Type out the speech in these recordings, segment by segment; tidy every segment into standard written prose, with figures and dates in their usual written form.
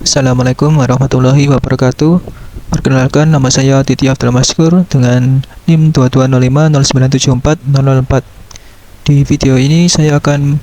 Assalamualaikum warahmatullahi wabarakatuh. Perkenalkan, nama saya Titi Abdul Maskur dengan NIM 2205097404. Di video ini saya akan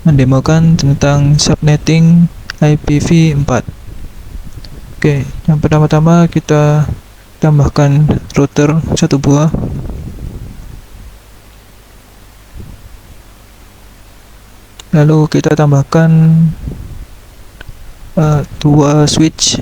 mendemokan tentang subnetting IPv4. Oke, yang pertama-tama kita tambahkan router satu buah. Lalu kita tambahkan dua switch.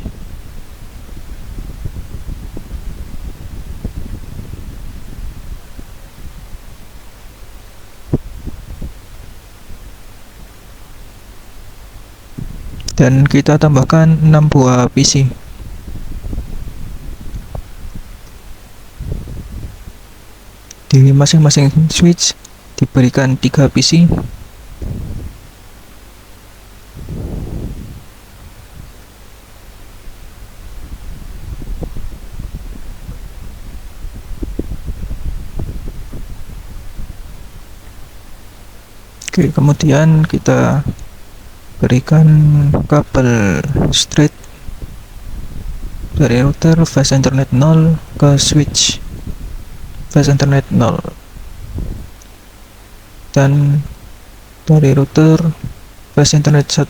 Dan kita tambahkan 6 buah PC. Di masing-masing switch diberikan 3 PC. Oke, kemudian kita berikan kabel straight dari router fast internet 0 ke switch fast internet 0, dan dari router fast internet 1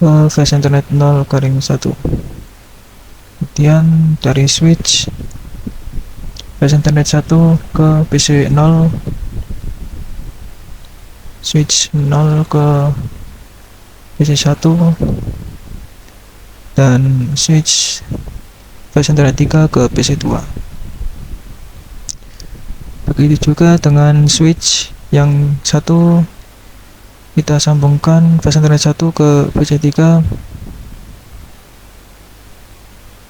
ke fast internet 0 garing 1. Kemudian dari switch fast internet 1 ke PC 0, switch 0 ke PC 1, dan switch fast internet 3 ke PC 2. Begitu juga dengan switch yang satu, kita sambungkan fast internet 1 ke PC 3,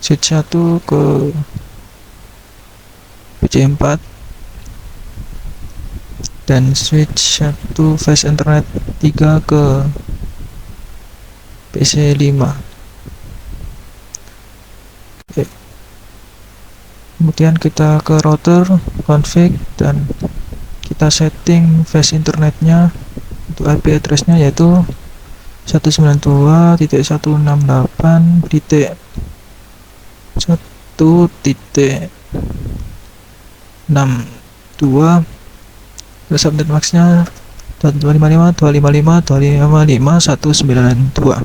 switch 1 ke PC 4, dan switch 1 fast internet 3 ke PC 5. Oke. Kemudian kita ke router config dan kita setting fast internetnya untuk IP addressnya yaitu 192.168.1.62. Terus subnet maxnya 255.255.255.192,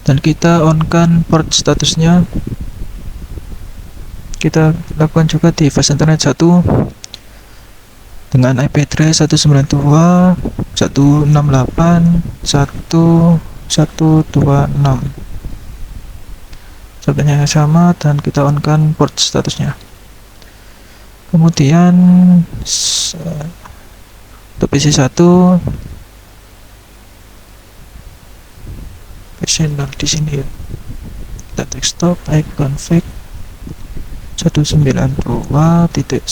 dan kita on kan port statusnya. Kita lakukan juga di fast internet 1 dengan IP address 192.168.1.126. Subnetnya sama dan kita on kan port statusnya. Kemudian untuk PC 1, PC 0 di sini ya. Kita desktop ipconfig 192.168.1.1.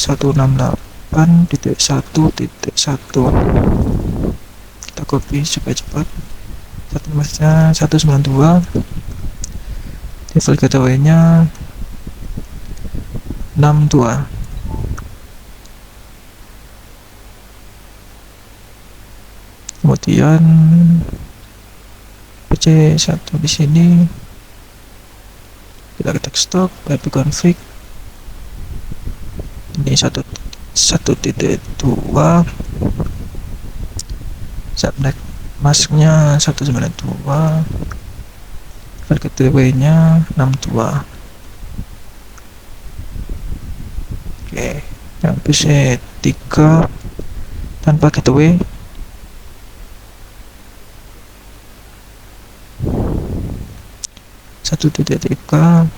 Kita copy supaya cepat. Satu masnya 192, default gateway-nya 62. Kemudian PC 1 di sini kita ke desktop ipconfig ini 1.1.2, subnet masknya 192, file gateway-nya 62. Oke, yang PC 3 tanpa gateway 1.3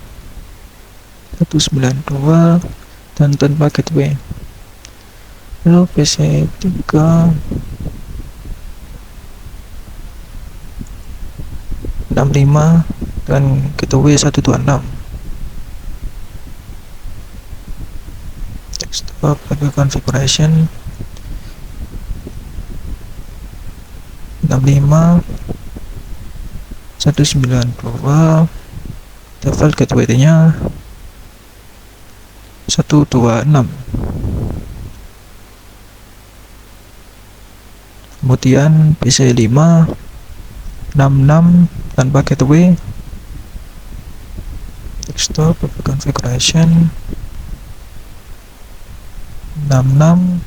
192 dan tanpa gateway. Lalu PC 3 65 dan gateway 126. Desktop configuration 65 192, default gateway-nya 126. Kemudian PC 5 66 tanpa gateway. Desktop configuration 66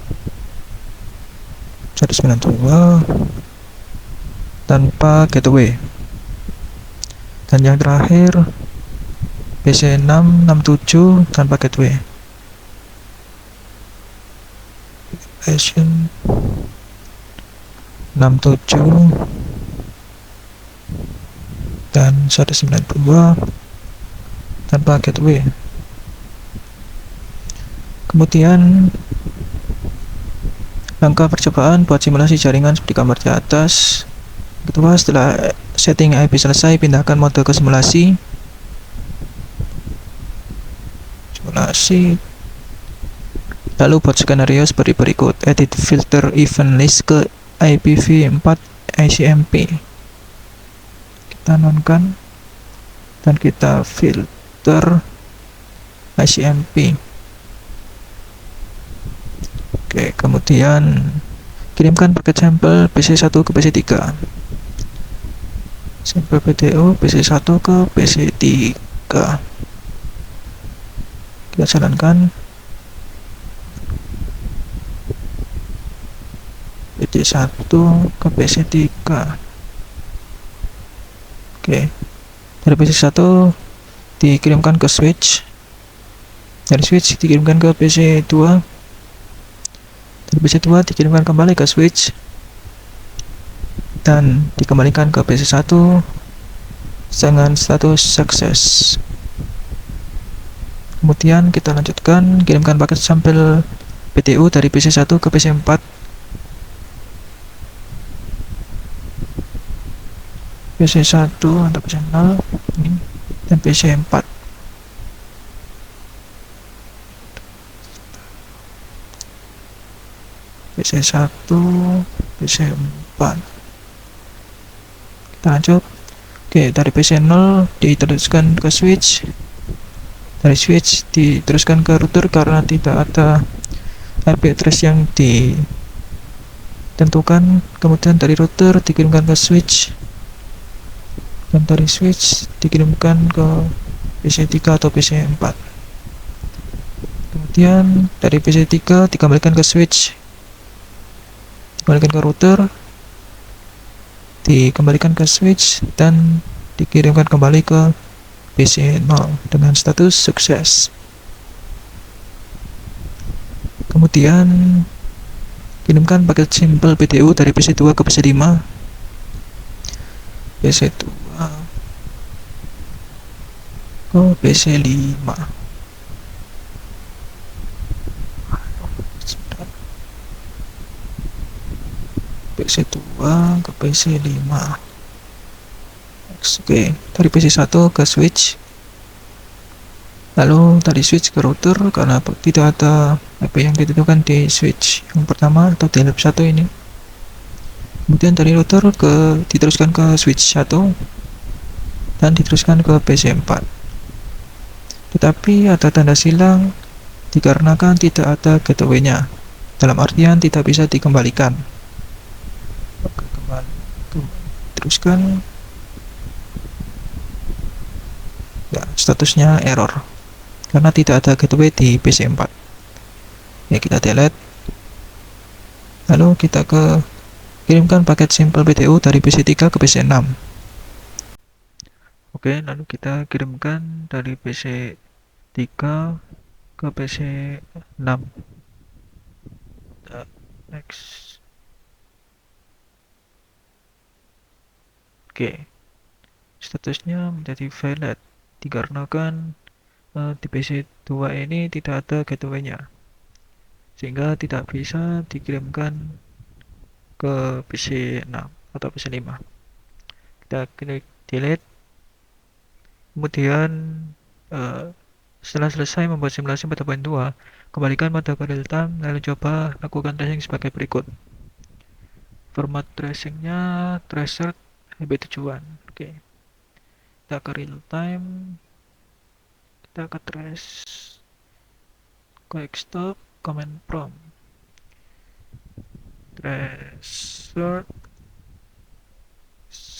192 tanpa gateway. Dan yang terakhir PC 667 tanpa gateway. Version 67 dan 192 tanpa gateway. Kemudian langkah percobaan buat simulasi jaringan seperti gambar di atas. Kedua, setelah setting IP selesai, pindahkan mode ke simulasi. Lalu buat skenario seperti berikut: edit filter event list ke IPv4 ICMP. Kita nonkan dan kita filter ICMP. Oke, kemudian kirimkan paket sampel PC1 ke PC3. Sampel PTU PC1 ke PC3. Kita jalankan. PC1 ke PC3. Oke. Dari PC1 dikirimkan ke switch. Dari switch dikirimkan ke PC2. Dari PC2 dikirimkan kembali ke switch dan dikembalikan ke PC1 dengan status sukses. Kemudian kita lanjutkan, kirimkan paket sampel PTU dari PC1 ke PC4. PC1 atau PC0 ini, dan PC4. PC1, PC4. Kita lanjut. Oke, dari PC0 diteruskan ke switch. Dari switch diteruskan ke router karena tidak ada IP address yang ditentukan. Kemudian dari router dikirimkan ke switch, dan dari switch dikirimkan ke PC3 atau PC4. Kemudian dari PC3 dikembalikan ke switch, dikembalikan ke router, dikembalikan ke switch, dan dikirimkan kembali ke PC0 dengan status sukses. Kemudian kirimkan paket sampel PTU dari PC2 ke PC5. PC2 ke PC5. PC2 ke PC5. Oke, dari PC1 ke switch, lalu dari switch ke router karena tidak ada IP yang ditentukan di switch yang pertama atau di lab 1 ini. Kemudian dari router diteruskan ke switch 1 dan diteruskan ke PC4. Tetapi ada tanda silang dikarenakan tidak ada gateway-nya, dalam artian tidak bisa dikembalikan. Oke, teruskan. Ya, statusnya error karena tidak ada gateway di PC4. Ya, kita delete. Lalu kita kirimkan paket sampel PTU dari PC3 ke PC6. Oke, lalu kita kirimkan dari PC3 ke PC6. Next. Oke, statusnya menjadi valid dikarenakan di PC2 ini tidak ada gateway-nya, sehingga tidak bisa dikirimkan ke PC6 atau PC5. Kita klik delete. Kemudian setelah selesai membuat simulasi pada poin 2, kembalikan mode ke real time, lalu coba lakukan tracing sebagai berikut. Format tracingnya tracer IP tujuan. Oke, kita ke real time, kita ke trace, quick stop, command prompt, tracer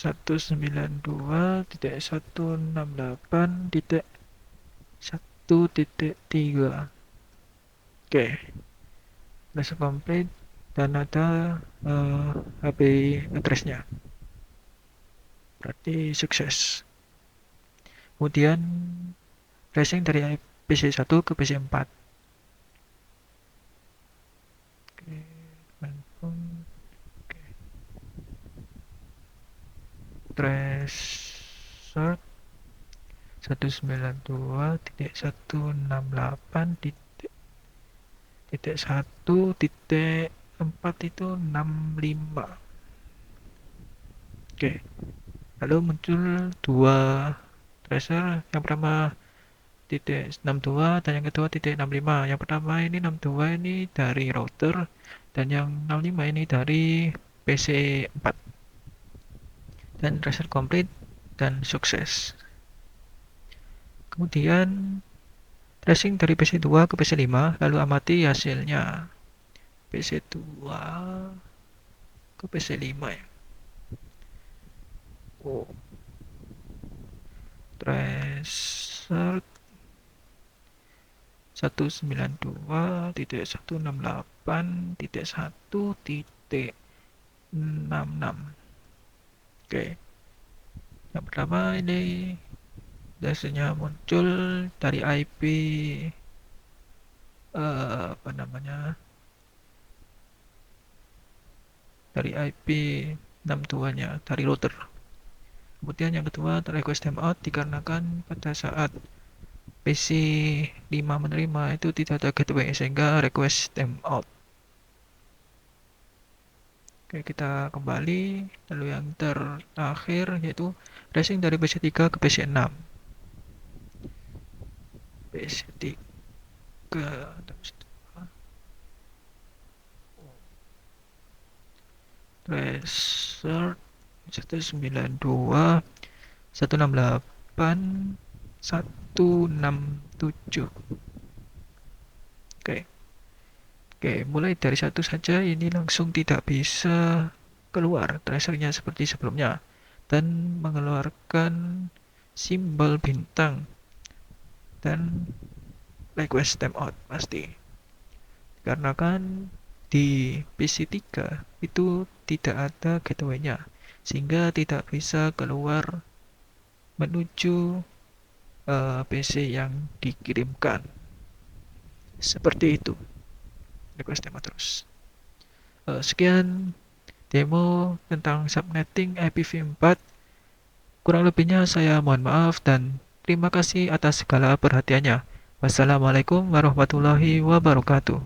192.168.1.3. Oke, udah komplit dan ada HP address-nya. Berarti sukses. Kemudian tracing dari PC 1 ke PC 4. Oke, handphone. Oke. Trace sort 192.168.1.4 itu 65. Oke, lalu muncul dua tracer, yang pertama titik 62 dan yang kedua titik 65. Yang pertama ini 62 ini dari router dan yang 65 ini dari PC 4. Dan tracer komplit dan sukses. Kemudian tracing dari PC 2 ke PC 5, lalu amati hasilnya. PC 2 ke PC 5 ya. Oh. Tracer 192.168.1.66. Oke, yang pertama ini hasilnya muncul dari IP dari IP 62-nya dari router. Kemudian yang kedua request timeout dikarenakan pada saat PC 5 menerima itu tidak ada gateway sehingga request timeout. Oke, kita kembali. Lalu yang terakhir yaitu tracing dari PC 3 ke PC 6. PC 3 tracer 192.168.167. Oke. Oke, mulai dari satu saja ini langsung tidak bisa keluar tracernya seperti sebelumnya dan mengeluarkan simbol bintang dan request timeout pasti. Karena kan di PC 3 itu tidak ada gateway-nya sehingga tidak bisa keluar menuju PC yang dikirimkan. Seperti itu. Request demo terus. Sekian demo tentang subnetting IPv4. Kurang lebihnya saya mohon maaf dan terima kasih atas segala perhatiannya. Wassalamualaikum warahmatullahi wabarakatuh.